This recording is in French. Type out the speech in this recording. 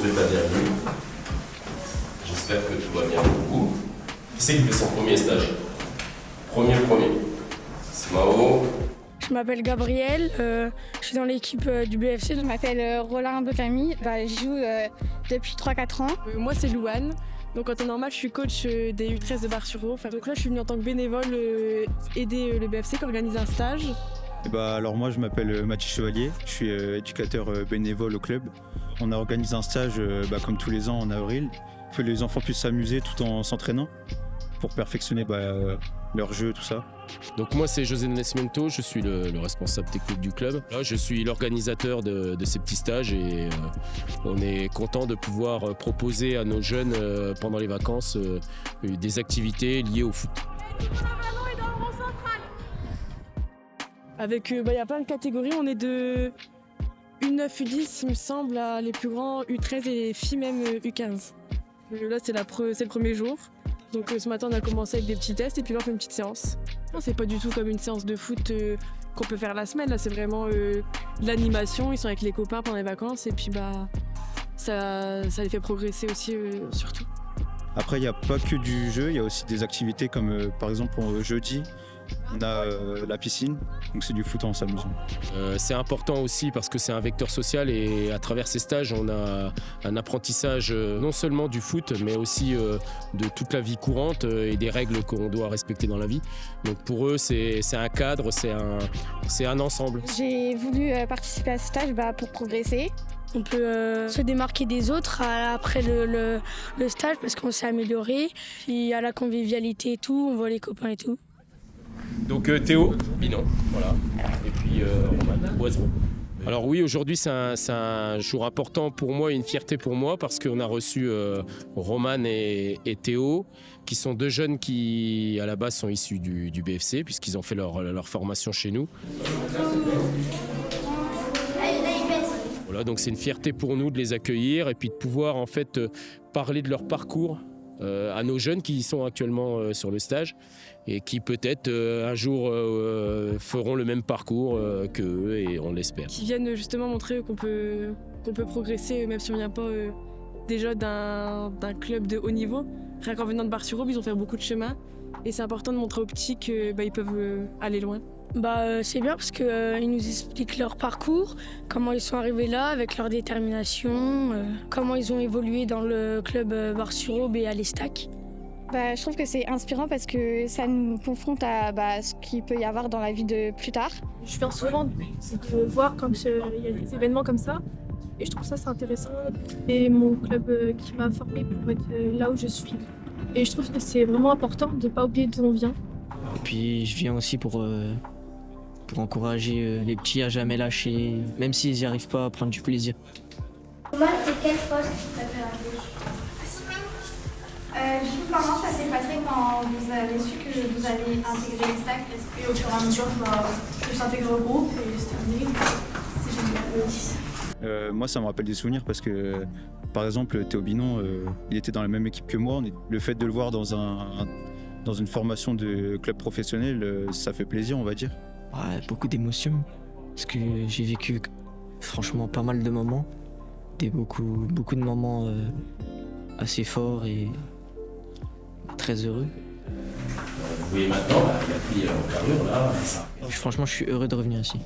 souhaite la bienvenue. J'espère que tout va bien pour vous. Qui c'est qui fait son premier stage? Premier. C'est Mao. Je m'appelle Gabriel, je suis dans l'équipe du BFC. Je m'appelle Rolando Camille, je joue depuis 3-4 ans. Moi c'est Louane, donc en temps normal je suis coach des U13 de Bar-sur-Aube. Donc là je suis venue en tant que bénévole aider le BFC qui organise un stage. Alors moi je m'appelle Mathis Chevalier, je suis éducateur bénévole au club. On a organisé un stage comme tous les ans en avril, que les enfants puissent s'amuser tout en s'entraînant pour perfectionner leur jeu, tout ça. Donc moi c'est José Nascimento, je suis le responsable technique du club. Là, je suis l'organisateur de ces petits stages et on est content de pouvoir proposer à nos jeunes pendant les vacances des activités liées au foot. Avec, y a plein de catégories, on est de U9, U10 il me semble, à les plus grands U13 et les filles même U15. Là c'est le premier jour. Donc ce matin on a commencé avec des petits tests et puis là on fait une petite séance. Non, c'est pas du tout comme une séance de foot qu'on peut faire la semaine, là c'est vraiment de l'animation, ils sont avec les copains pendant les vacances et puis ça les fait progresser aussi surtout. Après il n'y a pas que du jeu, il y a aussi des activités comme par exemple jeudi, on a la piscine, donc c'est du foot en s'amusant. C'est important aussi parce que c'est un vecteur social et à travers ces stages on a un apprentissage non seulement du foot mais aussi de toute la vie courante et des règles qu'on doit respecter dans la vie. Donc pour eux c'est un cadre, c'est un ensemble. J'ai voulu participer à ce stage pour progresser. On peut se démarquer des autres après le stage parce qu'on s'est amélioré. Puis à la convivialité et tout, on voit les copains et tout. Donc Théo, Binon, voilà, et puis Roman, Boiseron. Alors oui, aujourd'hui c'est un jour important pour moi et une fierté pour moi parce qu'on a reçu Roman et Théo, qui sont deux jeunes qui à la base sont issus du BFC puisqu'ils ont fait leur formation chez nous. Voilà, donc c'est une fierté pour nous de les accueillir et puis de pouvoir en fait parler de leur parcours à nos jeunes qui sont actuellement sur le stage et qui peut-être un jour feront le même parcours qu'eux et on l'espère. Qui viennent justement montrer qu'on peut progresser même si on ne vient pas déjà d'un club de haut niveau. Rien qu'en venant de Bar-sur-Aube, ils ont fait beaucoup de chemin et c'est important de montrer aux petits qu'ils peuvent aller loin. C'est bien parce qu'ils nous expliquent leur parcours, comment ils sont arrivés là avec leur détermination, comment ils ont évolué dans le club Bar-sur-Aube et à l'Estac. Je trouve que c'est inspirant parce que ça nous confronte à ce qu'il peut y avoir dans la vie de plus tard. Je viens souvent de voir quand il y a des événements comme ça et je trouve ça c'est intéressant. C'est mon club qui m'a formée pour être là où je suis. Et je trouve que c'est vraiment important de ne pas oublier d'où on vient. Et puis je viens aussi pour encourager les petits à jamais lâcher, même s'ils n'y arrivent pas, à prendre du plaisir. Moi, c'est quel poste qui t'appelle un peu? Comment ça s'est passé quand vous avez su que vous allez intégrer les stacks? Et au fur et à mesure, je s'intégrer au groupe et c'est terminé. C'est génial. Moi ça me rappelle des souvenirs parce que par exemple Théo Binon, il était dans la même équipe que moi. Le fait de le voir dans une formation de club professionnel, ça fait plaisir on va dire. Ouais, beaucoup d'émotions parce que j'ai vécu franchement pas mal de moments, beaucoup de moments assez forts et très heureux. Vous voyez maintenant, il a pris en carrure là, ça. Franchement, je suis heureux de revenir ici.